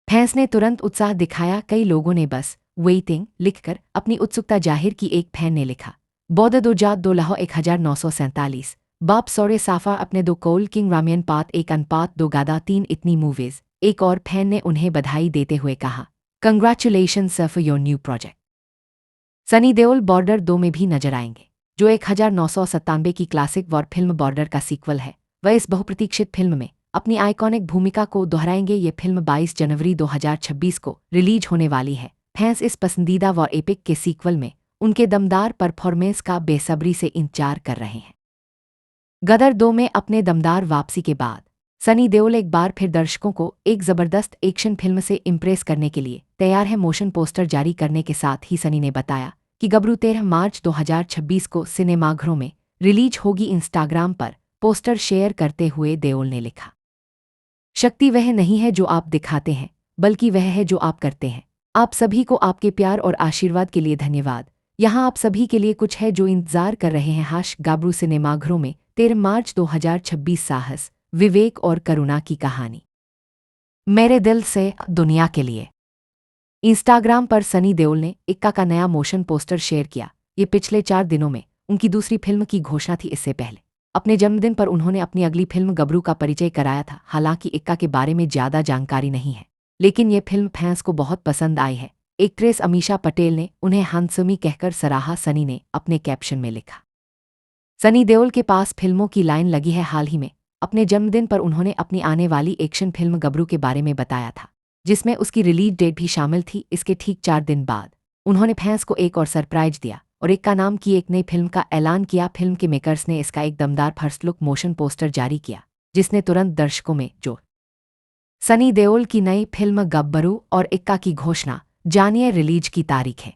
भैंस ने तुरंत उत्साह दिखाया। कई लोगों ने बस वेटिंग लिखकर अपनी उत्सुकता जाहिर की। एक फैन ने लिखा, बौद्ध 2 1947 बाप सौरे साफा अपने 2 कोल किंग रामियन पात 1 अनपात 2 गादा 3 इतनी मूवीज। एक और फैन ने उन्हें बधाई देते हुए कहा, congratulation sir for your new project. Sunny Deol border 2 में भी नजर आएंगे, जो 1997 की क्लासिक वॉर फिल्म बॉर्डर का सीक्वल है। वह इस बहुप्रतीक्षित फिल्म में अपनी आइकॉनिक भूमिका को दोहराएंगे। ये फिल्म 22 जनवरी 2026 को रिलीज होने वाली है। फैंस इस पसंदीदा वॉर एपिक के सीक्वल में उनके दमदार परफॉर्मेंस का बेसब्री से इंतजार कर रहे हैं। गदर 2 में अपने दमदार वापसी के बाद सनी देओल एक बार फिर दर्शकों को एक जबरदस्त एक्शन फिल्म से इम्प्रेस करने के लिए तैयार है। मोशन पोस्टर जारी करने के साथ ही सनी ने बताया कि गबरू 13 मार्च 2026 को सिनेमाघरों में रिलीज होगी। इंस्टाग्राम पर पोस्टर शेयर करते हुए देओल ने लिखा, शक्ति वह नहीं है जो आप दिखाते हैं, बल्कि वह है जो आप करते हैं। आप सभी को आपके प्यार और आशीर्वाद के लिए धन्यवाद। यहाँ आप सभी के लिए कुछ है जो इंतजार कर रहे हैं। गबरू सिनेमाघरों में 13 मार्च 2026। साहस, विवेक और करुणा की कहानी, मेरे दिल से दुनिया के लिए। इंस्टाग्राम पर सनी देओल ने इक्का का नया मोशन पोस्टर शेयर किया। ये पिछले 4 दिनों में उनकी दूसरी फिल्म की घोषणा थी। इससे पहले अपने जन्मदिन पर उन्होंने अपनी अगली फिल्म गबरू का परिचय कराया था। हालांकि इक्का के बारे में ज़्यादा जानकारी नहीं है, लेकिन ये फिल्म फैंस को बहुत पसंद आई है। एक्ट्रेस अमीषा पटेल ने उन्हें हैंडसमी कहकर सराहा। सनी ने अपने कैप्शन में लिखा, सनी देओल के पास फिल्मों की लाइन लगी है। हाल ही में अपने जन्मदिन पर उन्होंने अपनी आने वाली एक्शन फिल्म गबरू के बारे में बताया था, जिसमें उसकी रिलीज डेट भी शामिल थी। इसके ठीक 4 दिन बाद उन्होंने फैंस को एक और सरप्राइज दिया और इक्का नाम की एक नई फिल्म का ऐलान किया। फिल्म के मेकर्स ने इसका एक दमदार फर्स्ट लुक मोशन पोस्टर जारी किया, जिसने तुरंत दर्शकों में जोर। सनी देओल की नई फिल्म गब्बरू और इक्का की घोषणा, जानिए रिलीज की तारीख है।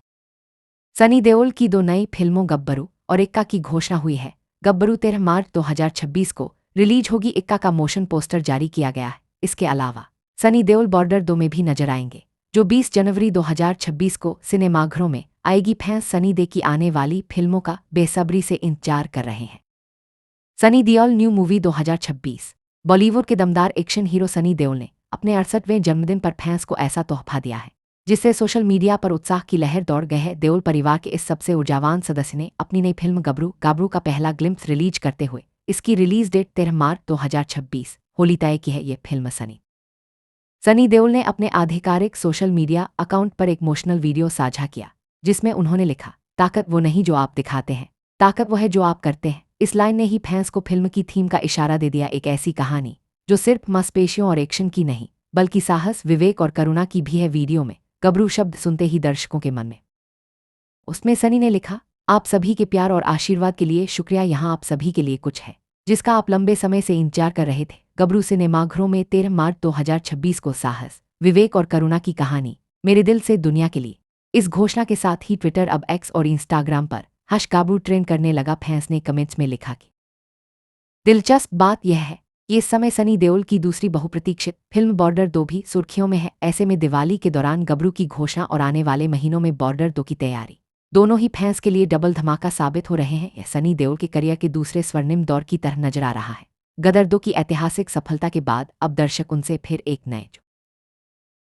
सनी देओल की 2 नई फिल्मों गब्बरू और इक्का की घोषणा हुई है। गब्बरू 13 मार्च 2026 को रिलीज होगी। इक्का का मोशन पोस्टर जारी किया गया है। इसके अलावा सनी देओल बॉर्डर 2 में भी नजर आएंगे, जो 20 जनवरी 2026 को सिनेमाघरों में आएगी। फैंस सनी दे की आने वाली फिल्मों का बेसब्री से इंतजार कर रहे हैं। Sunny Deol new movie 2026। बॉलीवुड के दमदार एक्शन हीरो सनी देओल ने अपने 68वें जन्मदिन पर फैंस को ऐसा तोहफा दिया है, जिससे सोशल मीडिया पर उत्साह की लहर दौड़ गई है। देओल परिवार के इस सबसे ऊर्जावान सदस्य ने अपनी नई फिल्म गबरू का पहला ग्लिम्प्स रिलीज करते हुए इसकी रिलीज डेट 13 मार्च 2026 होली तय की है। ये फिल्म सनी देओल ने अपने आधिकारिक सोशल मीडिया अकाउंट पर एक इमोशनल वीडियो साझा किया, जिसमें उन्होंने लिखा, ताकत वो नहीं जो आप दिखाते हैं, ताकत वो है जो आप करते हैं। इस लाइन ने ही फैंस को फिल्म की थीम का इशारा दे दिया। एक ऐसी कहानी जो सिर्फ मांसपेशियों और एक्शन की नहीं, बल्कि साहस, विवेक और करुणा की भी है। वीडियो में गबरू शब्द सुनते ही दर्शकों के मन में उसमें सनी ने लिखा, आप सभी के प्यार और आशीर्वाद के लिए शुक्रिया। यहाँ आप सभी के लिए कुछ है जिसका आप लंबे समय से इंतजार कर रहे थे। गबरू सिनेमाघरों में 13 मार्च 2026 को साहस, विवेक और करुणा की कहानी, मेरे दिल से दुनिया के लिए। इस घोषणा के साथ ही ट्विटर अब एक्स और इंस्टाग्राम पर गबरू ट्रेंड करने लगा। फैंस ने कमेंट्स में लिखा कि दिलचस्प बात यह है कि इस समय सनी देओल की दूसरी बहुप्रतीक्षित फिल्म बॉर्डर 2 भी सुर्खियों में है। ऐसे में दिवाली के दौरान गबरू की घोषणा और आने वाले महीनों में बॉर्डर 2 की तैयारी, दोनों ही फैंस के लिए डबल धमाका साबित हो रहे हैं। यह सनी देओल के करियर के दूसरे स्वर्णिम दौर की तरह नजर आ रहा है। गदर 2 की ऐतिहासिक सफलता के बाद अब दर्शक उनसे फिर एक नए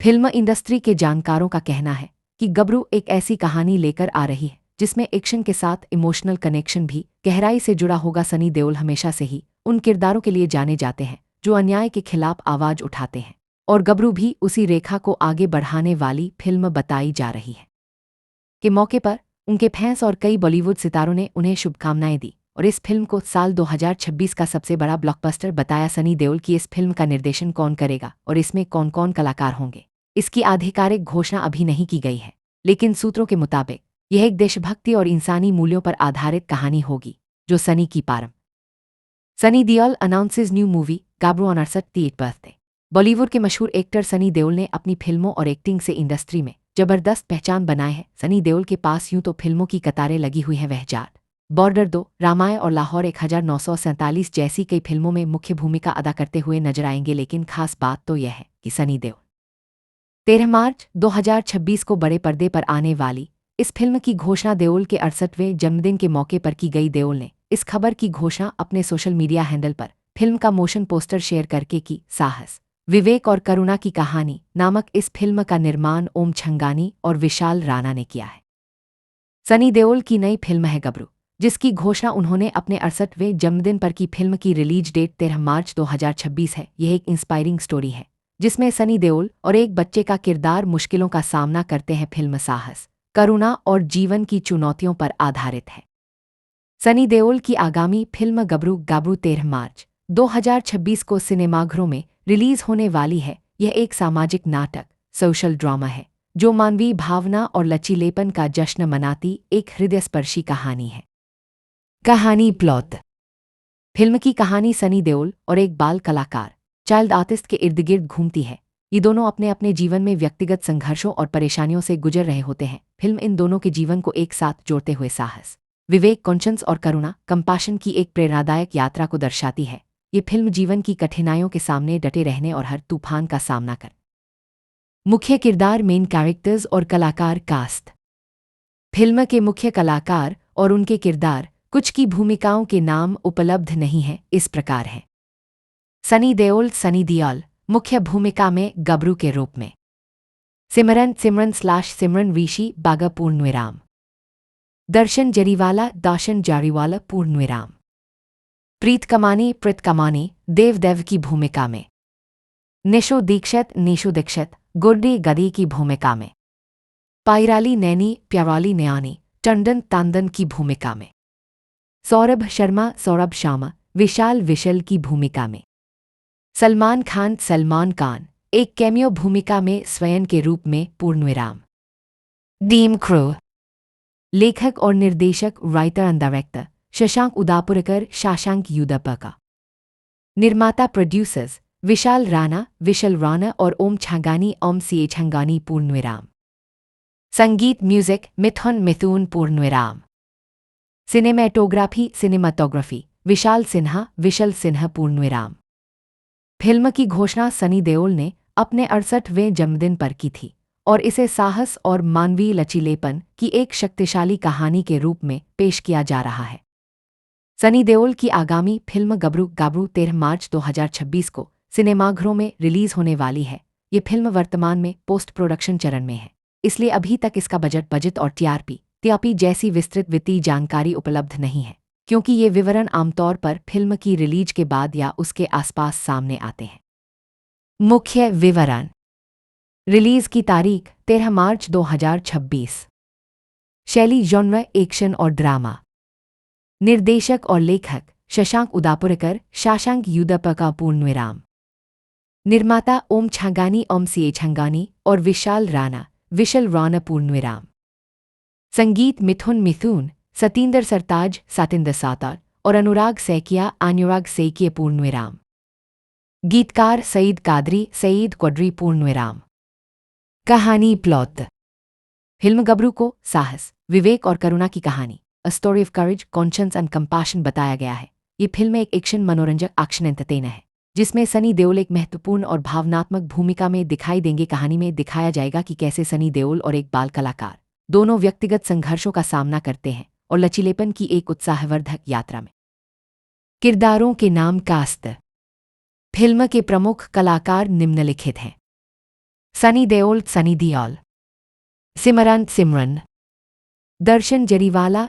फिल्म इंडस्ट्री के जानकारों का कहना है कि गबरू एक ऐसी कहानी लेकर आ रही है जिसमें एक्शन के साथ इमोशनल कनेक्शन भी गहराई से जुड़ा होगा। सनी देओल हमेशा से ही उन किरदारों के लिए जाने जाते हैं जो अन्याय के खिलाफ आवाज उठाते हैं, और गबरू भी उसी रेखा को आगे बढ़ाने वाली फिल्म बताई जा रही है। के मौके पर उनके फैंस और कई बॉलीवुड सितारों ने उन्हें शुभकामनाएं दी और इस फिल्म को साल 2026 का सबसे बड़ा ब्लॉकबस्टर बताया। सनी देओल की इस फिल्म का निर्देशन कौन करेगा और इसमें कौन कौन कलाकार होंगे, इसकी आधिकारिक घोषणा अभी नहीं की गई है, लेकिन सूत्रों के मुताबिक यह एक देशभक्ति और इंसानी मूल्यों पर आधारित कहानी होगी जो सनी की पारम। Sunny Deol announces new movie Gabru on 68th birthday. Bollywood के मशहूर एक्टर सनी देओल ने अपनी फिल्मों और एक्टिंग से इंडस्ट्री में जबरदस्त पहचान बनाए है। सनी देओल के पास यूं तो फिल्मों की कतारें लगी हुई हैं। वह जाट, बॉर्डर 2, रामायण और लाहौर 1947 जैसी कई फिल्मों में मुख्य भूमिका अदा करते हुए नजर आएंगे, लेकिन खास बात तो यह है कि सनी देओल 13 मार्च 2026 को बड़े पर्दे पर आने वाली इस फिल्म की घोषणा देओल के 68वें जन्मदिन के मौके पर की गई। देओल ने इस खबर की घोषणा अपने सोशल मीडिया हैंडल पर फिल्म का मोशन पोस्टर शेयर करके की। साहस, विवेक और करुणा की कहानी नामक इस फिल्म का निर्माण ओम छंगानी और विशाल राणा ने किया है। सनी देओल की नई फिल्म है गबरू, जिसकी घोषणा उन्होंने अपने 68वें जन्मदिन पर की। फिल्म की रिलीज डेट 13 मार्च 2026 है। यह एक इंस्पायरिंग स्टोरी है जिसमें सनी देओल और एक बच्चे का किरदार मुश्किलों का सामना करते हैं। फिल्म साहस, करुणा और जीवन की चुनौतियों पर आधारित है। सनी देओल की आगामी फिल्म गबरू 13 मार्च 2026 को सिनेमाघरों में रिलीज होने वाली है। यह एक सामाजिक नाटक, सोशल ड्रामा है जो मानवीय भावना और लचीलेपन का जश्न मनाती एक हृदयस्पर्शी कहानी है। कहानी प्लॉट। फिल्म की कहानी सनी देओल और एक बाल कलाकार, चाइल्ड आर्टिस्ट के इर्द गिर्द घूमती है। ये दोनों अपने अपने जीवन में व्यक्तिगत संघर्षों और परेशानियों से गुजर रहे होते हैं। फिल्म इन दोनों के जीवन को एक साथ जोड़ते हुए साहस, विवेक, कॉन्शियस और करुणा, कंपाशन की एक प्रेरणादायक यात्रा को दर्शाती है। ये फिल्म जीवन की कठिनाइयों के सामने डटे रहने और हर तूफान का सामना कर। मुख्य किरदार, मेन कैरेक्टर्स और कलाकार कास्ट। फिल्म के मुख्य कलाकार और उनके किरदार, कुछ की भूमिकाओं के नाम उपलब्ध नहीं हैं, इस प्रकार हैं। सनी देओल, सनी दियोल, मुख्य भूमिका में गबरू के रूप में। सिमरन ऋषि बागा पूर्णविराम। दर्शन जारीवाला पूर्णविराम। प्रीत कमानी देव की भूमिका में। निशो दीक्षित गुड्डी गदी की भूमिका में। पायराली नैनी टंडन तांदन की भूमिका में। सौरभ शर्मा विशाल की भूमिका में। सलमान खान एक कैमियो भूमिका में स्वयं के रूप में पूर्णविराम। डीम क्रू। लेखक और निर्देशक, writer and director Shashank Udapurkar. निर्माता, प्रोड्यूसर्स विशाल राणा और ओम छंगानी पूर्णविराम। संगीत, म्यूजिक मिथुन पूर्णविराम। सिनेमाटोग्राफी विशल सिन्हा पूर्णविराम। फिल्म की घोषणा सनी देओल ने अपने 68वें जन्मदिन पर की थी और इसे साहस और मानवीय लचीलेपन की एक शक्तिशाली कहानी के रूप में पेश किया जा रहा है। सनी देओल की आगामी फिल्म गबरू 13 मार्च 2026 को सिनेमाघरों में रिलीज होने वाली है। ये फिल्म वर्तमान में पोस्ट प्रोडक्शन चरण में है, इसलिए अभी तक इसका बजट और टीआरपी जैसी विस्तृत वित्तीय जानकारी उपलब्ध नहीं है, क्योंकि ये विवरण आमतौर पर फिल्म की रिलीज के बाद या उसके आसपास सामने आते हैं। मुख्य विवरण। रिलीज की तारीख 13 मार्च 2026। शैली, जॉनर एक्शन और ड्रामा। निर्देशक और लेखक शशांक उदापुरकर पूर्णविराम। निर्माता ओम छंगानी और विशाल राणा पूर्णविराम। संगीत मिथुन सतिंदर सरताज और अनुराग सैकिया पूर्णविराम। गीतकार सईद क्वाद्री पूर्णविराम। कहानी प्लॉट। फिल्म गबरू को साहस, विवेक और करुणा की कहानी, a story of courage, conscious and compassion बताया गया है। ये फिल्म एक एक्शन मनोरंजक एक्शन एंटरटेनर है जिसमें सनी देओल एक महत्वपूर्ण और भावनात्मक भूमिका में दिखाई देंगे। कहानी में दिखाया जाएगा कि कैसे सनी देओल और एक बाल कलाकार दोनों व्यक्तिगत संघर्षों का सामना करते हैं और लचीलेपन की एक उत्साहवर्धक यात्रा में। किरदारों के नाम, कास्ट। फिल्म के प्रमुख कलाकार निम्नलिखित हैं। सनी देओल, सनी दियोल। सिमरन। दर्शन जारीवाला।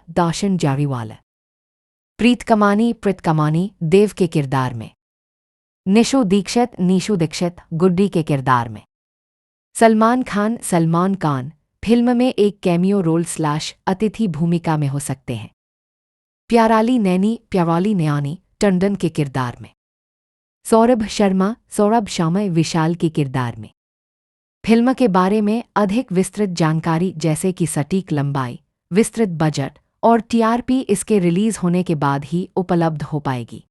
प्रीत कमानी देव के किरदार में। निशो दीक्षित गुड्डी के किरदार में। सलमान खान फिल्म में एक कैमियो रोल / अतिथि भूमिका में हो सकते हैं। प्याराली नैनी टंडन के किरदार में। सौरभ शर्मा विशाल के किरदार में। फिल्म के बारे में अधिक विस्तृत जानकारी जैसे कि सटीक लंबाई, विस्तृत बजट और टीआरपी इसके रिलीज होने के बाद ही उपलब्ध हो पाएगी।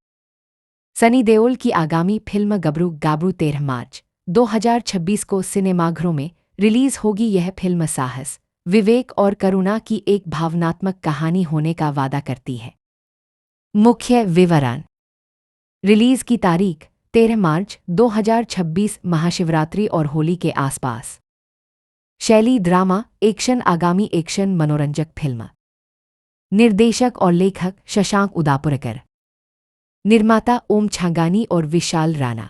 सनी देओल की आगामी फिल्म गबरू 13 मार्च 2026 को सिनेमाघरों में रिलीज होगी। यह फिल्म साहस, विवेक और करुणा की एक भावनात्मक कहानी होने का वादा करती है। मुख्य विवरण। रिलीज की तारीख 13 मार्च 2026, महाशिवरात्रि और होली के आसपास। शैली, ड्रामा एक्शन, आगामी एक्शन मनोरंजक फिल्म। निर्देशक और लेखक शशांक उदापुरकर। निर्माता ओम छंगानी और विशाल राणा।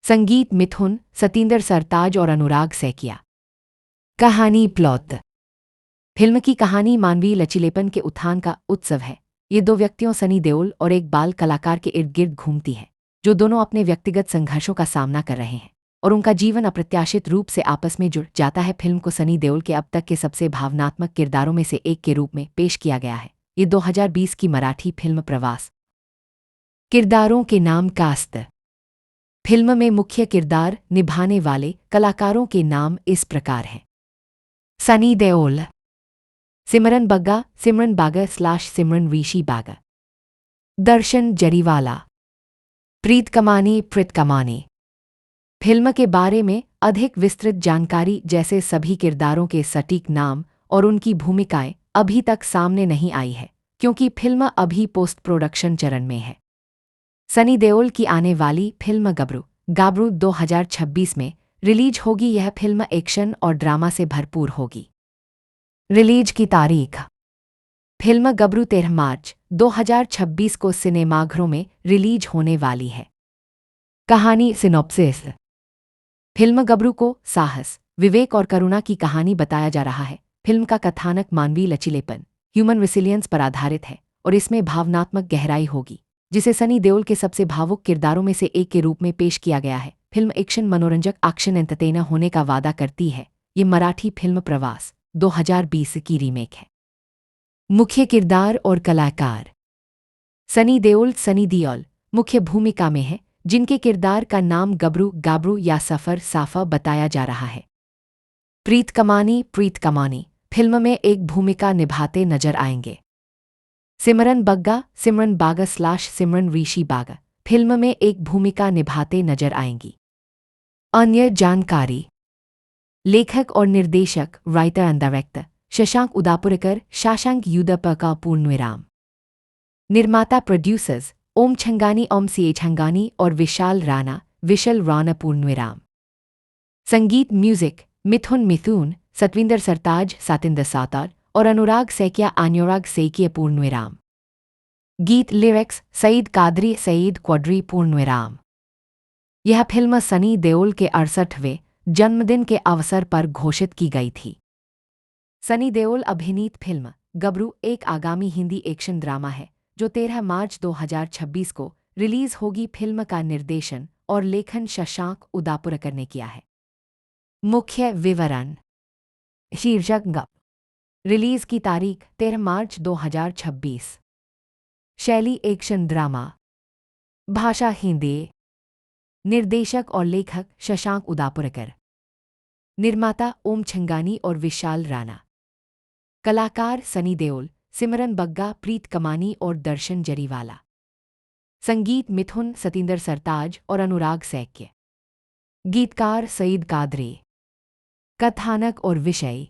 संगीत मिथुन सतिंदर सरताज और अनुराग सैकिया। कहानी प्लॉट। फिल्म की कहानी मानवीय लचीलेपन के उत्थान का उत्सव है। ये दो व्यक्तियों सनी देओल और एक बाल कलाकार के इर्द गिर्द घूमती है, जो दोनों अपने व्यक्तिगत संघर्षों का सामना कर रहे हैं और उनका जीवन अप्रत्याशित रूप से आपस में जुड़ जाता है। फिल्म को सनी देओल के अब तक के सबसे भावनात्मक किरदारों में से एक के रूप में पेश किया गया है। ये 2020 की मराठी फिल्म प्रवास। किरदारों के नाम कास्ट। फिल्म में मुख्य किरदार निभाने वाले कलाकारों के नाम इस प्रकार हैं। सनी देओल, सिमरन बग्गा सिमरन बागा सिमरन ऋषि बागा, दर्शन जरीवाला, प्रीत कमानी। फिल्म के बारे में अधिक विस्तृत जानकारी जैसे सभी किरदारों के सटीक नाम और उनकी भूमिकाएं अभी तक सामने नहीं आई है, क्योंकि फिल्म अभी पोस्ट प्रोडक्शन चरण में है। सनी देओल की आने वाली फिल्म गाबरू 2026 में रिलीज होगी। यह फिल्म एक्शन और ड्रामा से भरपूर होगी। रिलीज की तारीख। फिल्म गाबरू 13 मार्च 2026 को सिनेमाघरों में रिलीज होने वाली है। कहानी सिनॉप्सिस। फिल्म गाबरू को साहस, विवेक और करुणा की कहानी बताया जा रहा है। फिल्म का कथानक मानवीय लचीलेपन, ह्यूमन रेसिलियंस पर आधारित है और इसमें भावनात्मक गहराई होगी, जिसे सनी देओल के सबसे भावुक किरदारों में से एक के रूप में पेश किया गया है। फिल्म एक्शन मनोरंजक एक्शन एंटरटेनर होने का वादा करती है। ये मराठी फिल्म प्रवास 2020 की रीमेक है। मुख्य किरदार और कलाकार। सनी देओल मुख्य भूमिका में है, जिनके किरदार का नाम गाबरू या सफर साफा बताया जा रहा है। प्रीत कमानी फिल्म में एक भूमिका निभाते नजर आएंगे। सिमरन बागा सिमरन ऋषि बागा फिल्म में एक भूमिका निभाते नजर आएंगी। अन्य जानकारी। लेखक और निर्देशक writer and director Shashank Udapurkar युदपका पूर्णविराम। निर्माता प्रोड्यूसर्स ओम छंगानी और विशाल राणा पूर्णविराम। संगीत म्यूजिक मिथुन सतविंदर सरताज सतिंदर सातार और अनुराग सैकिया पूर्णविराम। गीत लिरिक्स सईद क्वाड्री पूर्णविराम। यह फिल्म सनी देओल के 68वें जन्मदिन के अवसर पर घोषित की गई थी। सनी देओल अभिनीत फिल्म गाबरू एक आगामी हिंदी एक्शन ड्रामा है, जो 13 मार्च 2026 को रिलीज होगी। फिल्म का निर्देशन और लेखन शशांक उदापुरकर ने किया है। मुख्य विवरण। शीर्षक रिलीज की तारीख 13 मार्च 2026। शैली एक्शन ड्रामा। भाषा हिंदी। निर्देशक और लेखक शशांक उदापुरकर। निर्माता ओम छंगानी और विशाल राणा। कलाकार सनी देओल, सिमरन बग्गा, प्रीत कमानी और दर्शन जरीवाला। संगीत मिथुन सतिंदर सरताज और अनुराग सैकिया। गीतकार सईद कादरी। कथानक और विषय।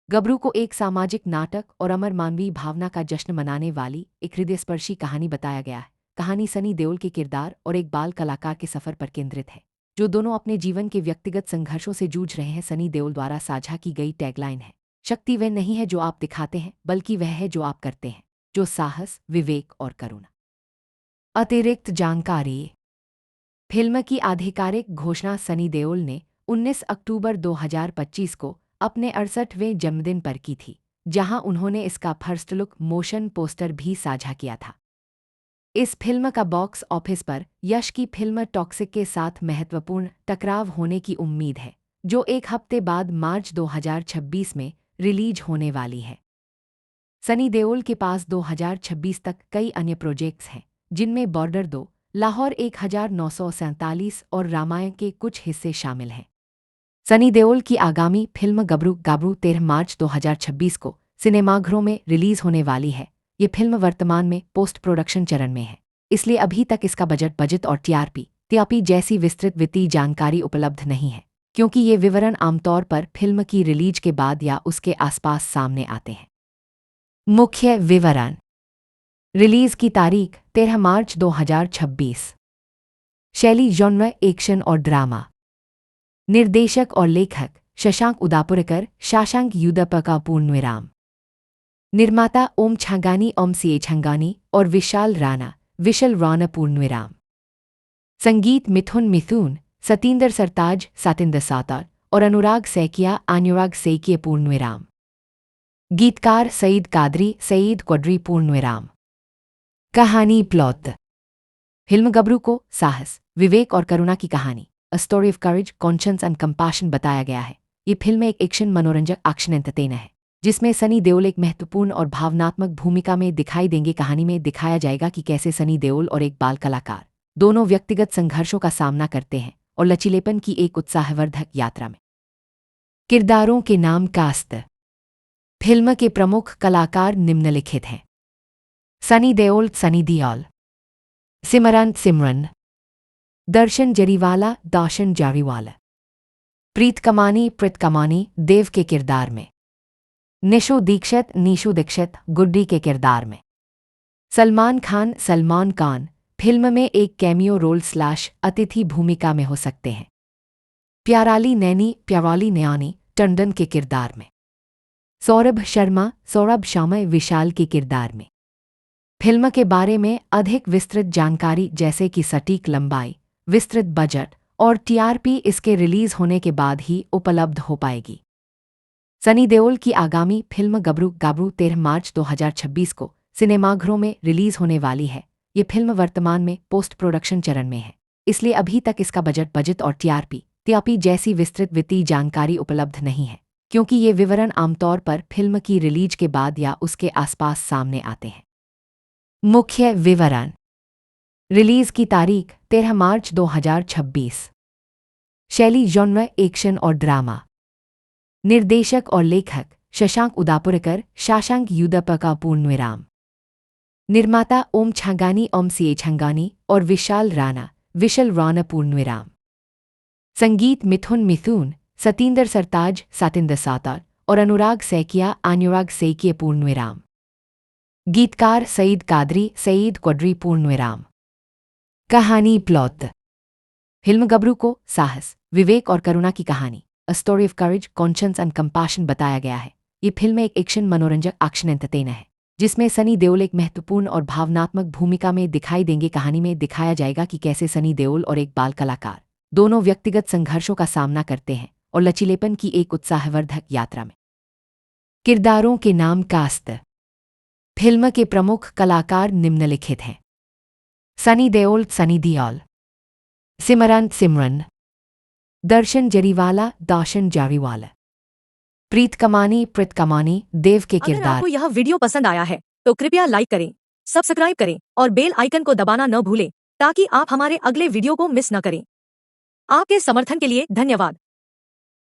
गाबरू को एक सामाजिक नाटक और अमर मानवीय भावना का जश्न मनाने वाली एक हृदयस्पर्शी कहानी बताया गया है। कहानी सनी देओल के किरदार और एक बाल कलाकार के सफर पर केंद्रित है, जो दोनों अपने जीवन के व्यक्तिगत संघर्षों से जूझ रहे हैं। सनी देओल द्वारा साझा की गई टैगलाइन है, शक्ति वह नहीं है जो आप दिखाते हैं, बल्कि वह है जो आप करते हैं, जो साहस, विवेक और करुणा। अतिरिक्त जानकारी। फिल्म की आधिकारिक घोषणा सनी देओल ने 19 अक्टूबर 2025 को अपने 68वें जन्मदिन पर की थी, जहां उन्होंने इसका फर्स्ट लुक मोशन पोस्टर भी साझा किया था। इस फिल्म का बॉक्स ऑफिस पर यश की फिल्म टॉक्सिक के साथ महत्वपूर्ण टकराव होने की उम्मीद है, जो एक हफ्ते बाद मार्च 2026 में रिलीज होने वाली है। सनी देओल के पास 2026 तक कई अन्य प्रोजेक्ट्स हैं, जिनमें बॉर्डर 2, लाहौर 1947 और रामायण के कुछ हिस्से शामिल हैं। सनी देओल की आगामी फिल्म गाबरू 13 मार्च 2026 को सिनेमाघरों में रिलीज होने वाली है। ये फिल्म वर्तमान में पोस्ट प्रोडक्शन चरण में है, इसलिए अभी तक इसका बजट और टीआरपी जैसी विस्तृत वित्तीय जानकारी उपलब्ध नहीं है, क्योंकि ये विवरण आमतौर पर फिल्म की रिलीज के बाद या उसके आसपास सामने आते हैं। मुख्य विवरण। रिलीज की तारीख 13 मार्च 2026। शैली जॉनर एक्शन और ड्रामा। निर्देशक और लेखक शशांक उदापुरकर युदपका पूर्णविराम। निर्माता ओम छंगानी और विशाल राणा पूर्णविराम। संगीत मिथुन मिथुन, सतिंदर सरताज सतिंदर सातार और अनुराग सैकिया पूर्णविराम। गीतकार सईद कादरी सईद क्वड्री पूर्णविराम। कहानी प्लॉट। फिल्म गबरू को साहस, विवेक और करुणा की कहानी, a story of courage, conscience and compassion बताया गया है। ये फिल्म एक एक्शन मनोरंजक एक्शन एंटरटेनर है जिसमें सनी देओल एक महत्वपूर्ण और भावनात्मक भूमिका में दिखाई देंगे। कहानी में दिखाया जाएगा कि कैसे सनी देओल और एक बाल कलाकार दोनों व्यक्तिगत संघर्षों का सामना करते हैं और लचीलेपन की एक उत्साहवर्धक यात्रा में। किरदारों के नाम कास्ट। फिल्म के प्रमुख कलाकार निम्नलिखित हैं: सनी देओल सनी दियोल, सिमरन, दर्शन जरीवाला दर्शन जारीवाला, प्रीत कमानी देव के किरदार में, निशु दीक्षित गुड्डी के किरदार में, सलमान खान फिल्म में एक कैमियो रोल / अतिथि भूमिका में हो सकते हैं। प्याराली नैनी टंडन के किरदार में, सौरभ शर्मा विशाल के किरदार में। फिल्म के बारे में अधिक विस्तृत जानकारी जैसे कि सटीक लंबाई, विस्तृत बजट और टीआरपी इसके रिलीज होने के बाद ही उपलब्ध हो पाएगी। सनी देओल की आगामी फिल्म गबरू 13 मार्च 2026 को सिनेमाघरों में रिलीज होने वाली है। ये फिल्म वर्तमान में पोस्ट प्रोडक्शन चरण में है, इसलिए अभी तक इसका बजट और टीआरपी जैसी विस्तृत वित्तीय जानकारी उपलब्ध नहीं है, क्योंकि ये विवरण आमतौर पर फिल्म की रिलीज के बाद या उसके आसपास सामने आते हैं। मुख्य विवरण। रिलीज की तारीख 13 मार्च 2026। शैली जॉनर एक्शन और ड्रामा। निर्देशक और लेखक शशांक उदापुरकर शाशांक युदपका पूर्णविराम। निर्माता ओम छंगानी और विशाल राणा पूर्णविराम। संगीत मिथुन मिथुन, सतिंदर सरताज सतिंदर सातार और अनुराग सैकिया पूर्णविराम। गीतकार सईद कादरी सईद क्वड्री पूर्णविराम। कहानी प्लॉट। फिल्म गबरू को साहस, विवेक और करुणा की कहानी, a story of courage, conscience and compassion बताया गया है। ये फिल्म एक एक्शन मनोरंजक एक्शन एंटरटेनर है जिसमें सनी देओल एक महत्वपूर्ण और भावनात्मक भूमिका में दिखाई देंगे। कहानी में दिखाया जाएगा कि कैसे सनी देओल और एक बाल कलाकार दोनों व्यक्तिगत संघर्षों का सामना करते हैं और लचीलेपन की एक उत्साहवर्धक यात्रा में। किरदारों के नाम कास्ट। फिल्म के प्रमुख कलाकार निम्नलिखित हैं: सनी देओल सनी दियोल, सिमरन, दर्शन जरीवाला दर्शन जारीवाला, प्रीत कमानी देव के अगर किरदार। आपको यह वीडियो पसंद आया है तो कृपया लाइक करें, सब्सक्राइब करें और बेल आइकन को दबाना न भूलें ताकि आप हमारे अगले वीडियो को मिस न करें। आपके समर्थन के लिए धन्यवाद।